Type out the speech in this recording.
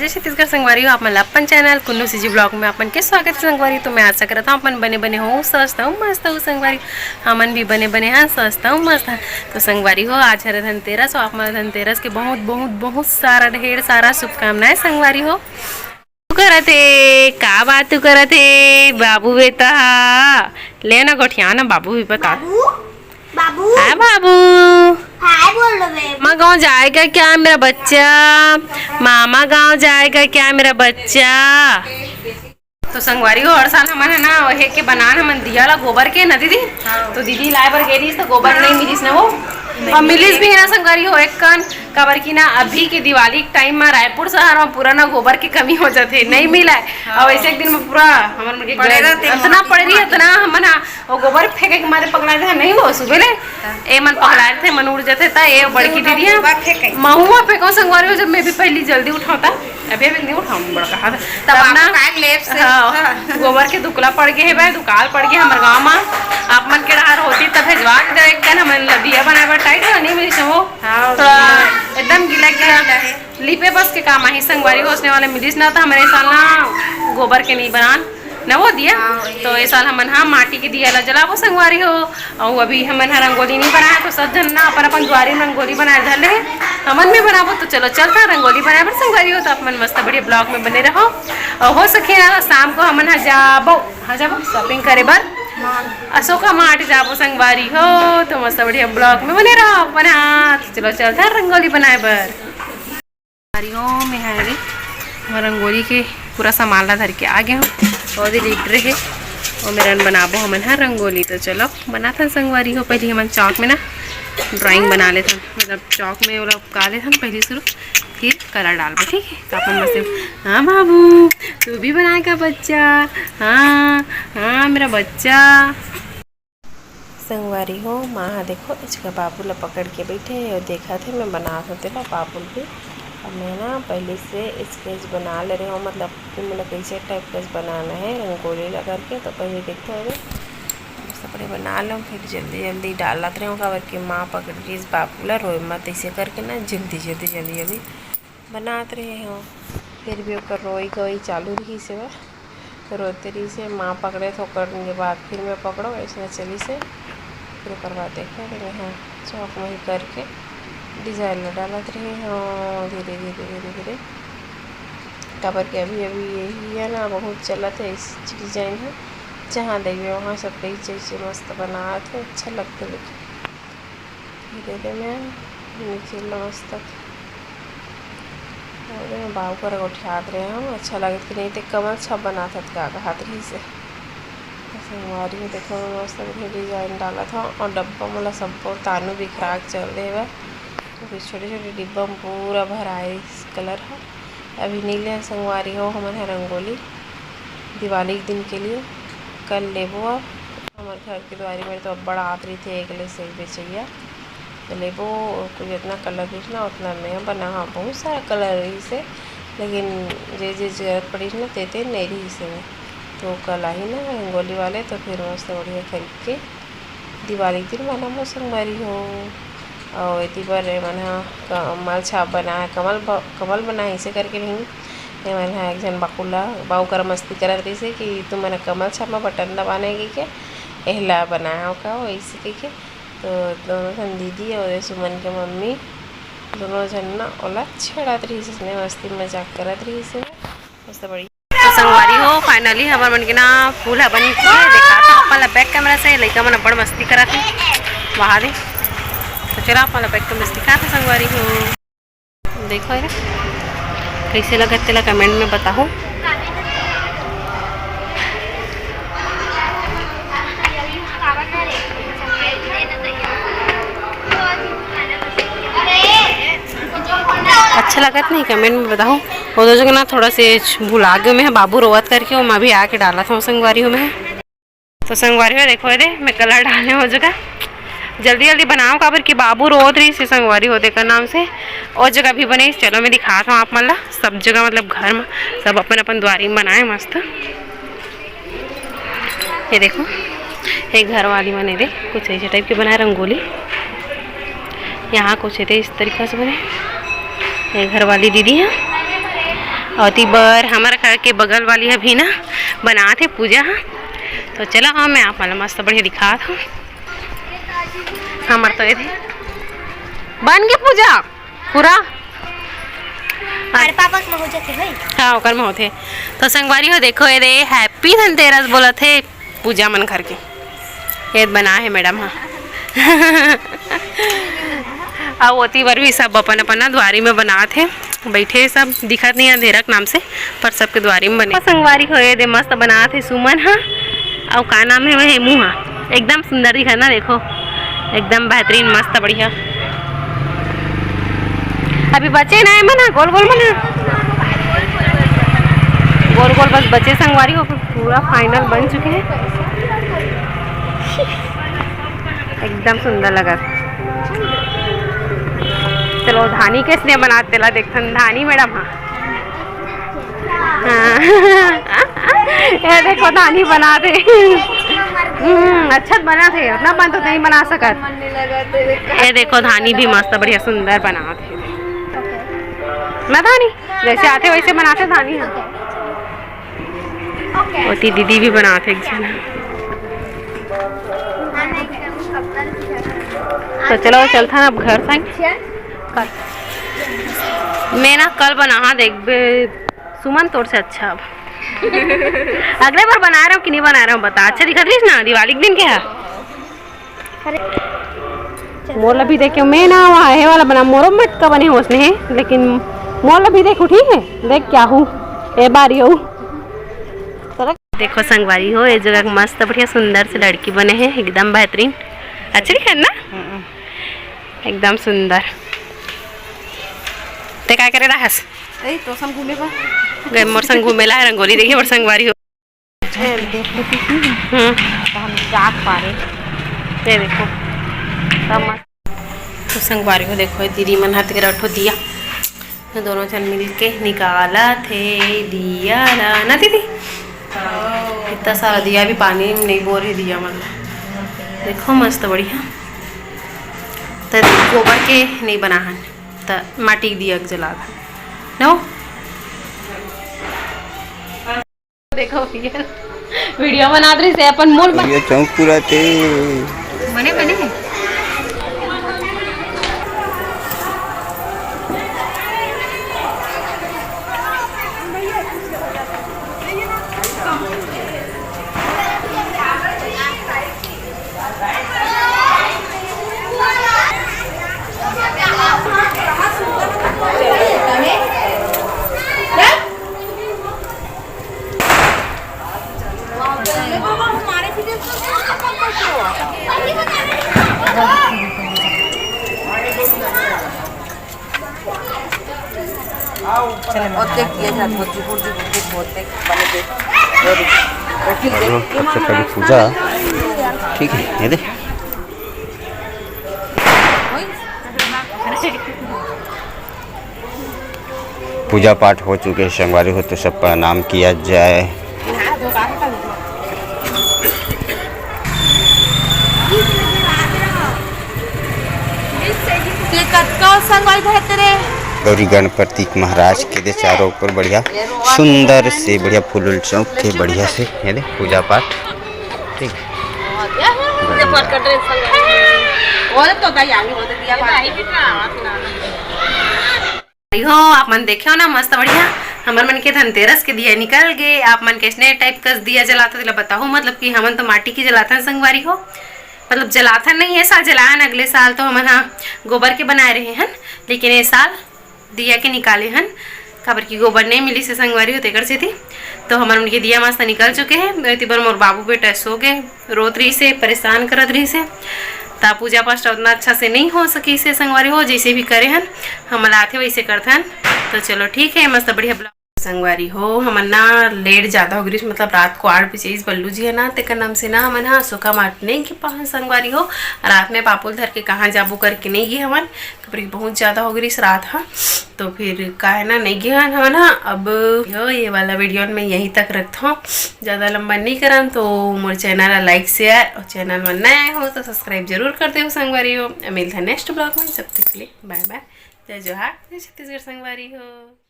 जय छत्तीसगढ़ संगवारी हो। आप मन अपन चैनल कुन्नू सीजी ब्लॉग में अपन के स्वागत संगवारी। तो मैं आशा करता हूँ अपन बने बने हो, स्वस्थ हूँ, मस्त हूँ संगवारी। हमन भी बने बने हैं, स्वस्थ हूँ, मस्त है। तो संगवारी हो, आज है धनतेरस। आप मन धनतेरस के बहुत बहुत बहुत सारा ढेर सारा शुभकामनाएं संगवारी हो। करते का बात तू करते बाबू बेटा लेना गोठिया ना बाबू भी बता बाबू है बाबू हाय बोल रहे मामा गाँव जाएगा क्या मेरा बच्चा? मामा गाँव जाएगा क्या मेरा बच्चा? तो संगवारी हो, हर साल हमन है ना वही के बनान हमन दिया ला गोबर के ना दीदी। तो दीदी लाए बर गई तो गोबर नहीं मिलिस ना वो, और मिलिस भी है ना संगवारी हो एक कन काबर की ना अभी के दिवाली के टाइम में रायपुर शहर में पूरा ना गोबर की कमी हो जाते नहीं मिला है। और ऐसे एक दिन में पूरा हमन इतना पड़ रही है इतना हमन वो गोबर फेंके के मारे पकड़ा थे नहीं वो सुबह ले ए मन पकड़ाए थे मन उड़ जाते था। ये बड़की दीदी है महुआ फेंको संगवारी हो, जब मैं भी पहली जल्दी उठाता अभी अभी नहीं उठाऊँ बड़ा कहा तब ना गोबर के दुकला पड़ गए है भाई दुकाल पड़ गया हमारे गाँव में। आप मन के डहार होती तब भेजवा के दे एक हमन लदिया बनाए बर टाइट नहीं मिली वो थोड़ा एकदम गीला गीला लिपे बस के काम आई संगवारी हो। उसने वाले मिलिस ना था हमारे साल ना गोबर के नहीं बनान न वो दिया। तो इस साल हमन हाँ माटी के दिया ला जलाबो संगवारी हो। और अभी हमन रंगोली नहीं बनाया तो सब जन ना अपन अपन द्वारी रंगोली बनाए धर ले हमन भी बनाबो। तो चलो चलता रंगोली बनाए बर संगवारी हो। तो अपन मस्त बढ़िया ब्लॉग में बने रहो और हो सके ना शाम को हमन जाबो शॉपिंग करे बर अशोका मार्ट जाबो संगवारी हो। तो मस्त बढ़िया ब्लॉग में बने रहो अपन। हाँ चलो चलता रंगोली बनाए बर में है रंगोली के पूरा सामान ला धर के आ गए हम और लीटर है और मेरा बनाबो हमन है रंगोली। तो चलो बनाता संगवारी हो। पहले हमन चौक में ना ड्राइंग बना लेते मतलब चौक में वो उका लेते पहले शुरू फिर कलर डालबो ठीक है। तो अपन मस्त हाँ बाबू तू भी बनाएगा बच्चा? हाँ हाँ मेरा बच्चा संगवारी हो। माँ देखो इसका बाबू ला पकड़ के बैठे और देखा थे मैं बना सकते ना बाबू भी। अब मैं ना पहले से स्केच बना ले रही हूँ मतलब कि मतलब कैसे टाइप का बनाना है रंगोली लगा के। तो पहले देखते हो बस अपने बना लो फिर जल्दी जल्दी डाल रही हूँ काबर कि माँ पकड़ रही इस बाबू ला रोए मत ऐसे करके ना जल्दी जल्दी जल्दी जल्दी बनाते रहे हो। फिर भी ओकर रोई गई चालू रही से वह तो रोते रही से माँ पकड़े तो करने के बाद फिर मैं पकड़ो ऐसे चली से फिर करवा देखे हाँ चौक में ही करके डिज़ाइन में डालत रहे हाँ धीरे धीरे धीरे धीरे काबर के अभी अभी यही है ना बहुत चलत है इस डिज़ाइन है जहाँ देखिए वहाँ सब कई चीज़ें मस्त बनाते थे अच्छा लगता है। धीरे धीरे में नीचे मस्त और बाबू कर उठाते रहे हम अच्छा लगता कि नहीं तो कमल छप बनाता था हाथ रही से संगवारी में देखो मस्त डिज़ाइन डाला था। और डब्बा मतलब सब तानू भी खराक चल रहे है तो छोटे छोटे डिब्बा में पूरा भरा है इस कलर है। अभी नीले संगवारी हो हमारे यहाँ रंगोली दिवाली के दिन के लिए कल लेबो। हमारे घर की द्वारी में तो अब बड़ा आत रही थे एक ले सही बेचैया तो लेबो कुछ जितना कलर बेचना उतना मैं बना हाँ बहुत सारा कलर रही से लेकिन जे जरूरत पड़ी ना देते नहीं रही से में तो कल आई ना रंगोली वाले तो फिर मस्त बढ़िया खरीद के दिवाली के दिन बना वो संगवारी हो। और इतनी बार मैंने कमल छाप बना है कमल बना है इसे करके नहीं मैंने एक जन बाकुला बाऊ कर मस्ती कर रही से कि तुम मैंने कमल छाप में बटन दबाने की के एहला बनाया का वो इसी के तो दोनों जन दीदी और सुमन के मम्मी दोनों जन ना ओला छेड़ात रही से मस्ती मजाक करत रही से मस्त बड़ी। तो संगवारी हो फाइनली हमार मन के ना फूल है बनी देखा था अपन बैक कैमरा से लड़का मन बड़ मस्ती करा थे वहाँ दे तो चला अपन बैक कैमरा से दिखा था संगवारी हो। देखो यार कैसे लगा तेला कमेंट में बताओ। अच्छा लगा नहीं कमेंट में बताओ। वो दो जगह ना थोड़ा से भुला गए मैं बाबू रोवत करके वो मैं भी आके डाला था संगवारी हो में। तो संगवारी हो देखो दे मैं कलर डालने हो जगह जल्दी जल्दी बनाओ काबर कि बाबू रोत रही से संगवारी होते का नाम से और जगह भी बने। चलो मैं दिखाता हूँ आप मतलब सब जगह मतलब घर में सब अपन अपन द्वारी में बनाए मस्त। ये देखो एक घर वाली बने दे कुछ ऐसे टाइप के बनाए रंगोली यहाँ कुछ थे इस तरीक़ा से बने। ये घर वाली दीदी है और तीबर हमारे घर के बगल वाली अभी ना बना थे पूजा। तो चलो हाँ मैं आप वाला मस्त बढ़िया दिखा था हमारे तो ये थे बन गए पूजा पूरा पापा में हो जाते भाई। हाँ ओकर में होते। तो संगवारी हो देखो ये रे हैप्पी धनतेरस बोला थे पूजा मन घर के ये बना है मैडम। हाँ अब होती बार भी सब अपन अपन द्वारी में बना थे बैठे सब दिखत नहीं अंधेरा के नाम से पर सबके द्वारी में बने। संगवारी हो दे मस्त बना थे सुमन। हाँ और का नाम है वह मुँह एकदम सुंदर दिखा ना देखो एकदम बेहतरीन मस्त बढ़िया। अभी बचे ना मना गोल गोल बना गोल गोल बस बचे संगवारी हो पूरा फाइनल बन चुके हैं एकदम सुंदर लगा। चलो धानी किसने बनाते ला देखन धानी मैडम। हाँ ये देखो धानी बना दे अच्छा बना थे अपना बन तो नहीं बना सकत। ये देखो धानी भी मस्त बढ़िया सुंदर बना थे ना धानी जैसे आते वैसे बनाते धानी। हाँ होती दीदी भी बनाते एक जन। तो चलो चलता ना अब घर साइन कल मैं ना कल बना देख सुमन तोर से अच्छा अब अगले बार बना रहा हूँ कि नहीं बना रहा हूँ बता अच्छा दिखा रही ना दिवाली के दिन क्या मोल अभी देखो मैं ना वहाँ है वाला बना मोरो मट का बने हो उसने है लेकिन मोल अभी देखो ठीक है देख क्या हूँ ए बारी हो देखो संगवारी हो ये जगह मस्त बढ़िया सुंदर से लड़की बने हैं एकदम बेहतरीन अच्छा दिखा ना एकदम सुंदर। ते क्या करे रहस तो संग घूमे बा गए मोर संग घूमे ला रंगोली देखिए और संगवारी हो हम जाग पा रहे ये देखो सब मस्त। तो संगवारी को देखो दीदी मन हाथ के रखो दिया तो दोनों जन मिल के निकाला थे दिया ना दीदी इतना सारा दिया भी पानी में नहीं बोर ही दिया मतलब देखो मस्त बढ़िया। तो गोबर के नहीं बनाहन तो माटी के दिया जला नो देखो वीडियो बना रही से अपन मूल ये चौक पूरा थे बने बने सबसे पहले पूजा ठीक है ये दे पूजा पाठ हो चुके हैं संगवारी हो तो सब प्रणाम किया जाए। गौरी गणपति महाराज के दे चारों ऊपर बढ़िया सुंदर से बढ़िया फूल चौक थे बढ़िया से ये दे पूजा पाठ ठीक हो आप मन देखे हो ना मस्त बढ़िया हमार मन के धनतेरस के दिया निकल गए। आप मन कैसने टाइप का दिया जलाता तो बताओ मतलब कि हमन तो माटी की जलाता संगवारी हो मतलब जलाता नहीं है साल जलान अगले साल तो हम हाँ गोबर के बनाए रहे हैं लेकिन ये साल दिया के निकाले हैं खबर की गोबर नहीं मिली से संगवारी हो तेकर से थी तो हमारे उनके दिया मस्त निकल चुके हैं। तिबर मोर बाबू बेटा सो गए रोत रही से परेशान करत रही से ता पूजा पाठ उतना अच्छा से नहीं हो सकी से संगवारी हो जैसे भी करे हैं हम लाते वैसे करते हैं। तो चलो ठीक है मस्त बढ़िया संगवारी हो हमन ना लेट ज़्यादा हो गई मतलब रात को 8 बजे बल्लू जी है ना तेकर नाम से ना हमन हाँ सुखा माट नहीं के पास संगवारी हो रात में पापुल धर के कहाँ जाबू करके नहीं गए हमन कभी बहुत ज़्यादा हो गई रात। हाँ तो फिर का है ना नहीं गए हमन हाँ अब ये वाला वीडियो में यहीं तक रखता हूँ ज़्यादा लंबा नहीं करन तो मोर चैनल लाइक शेयर और चैनल में नया आए हो तो सब्सक्राइब जरूर करते हो संगवारी हो। मिलता है नेक्स्ट ब्लॉग में जब तक के लिए बाय बाय जय जोहार जय छत्तीसगढ़ संगवारी हो।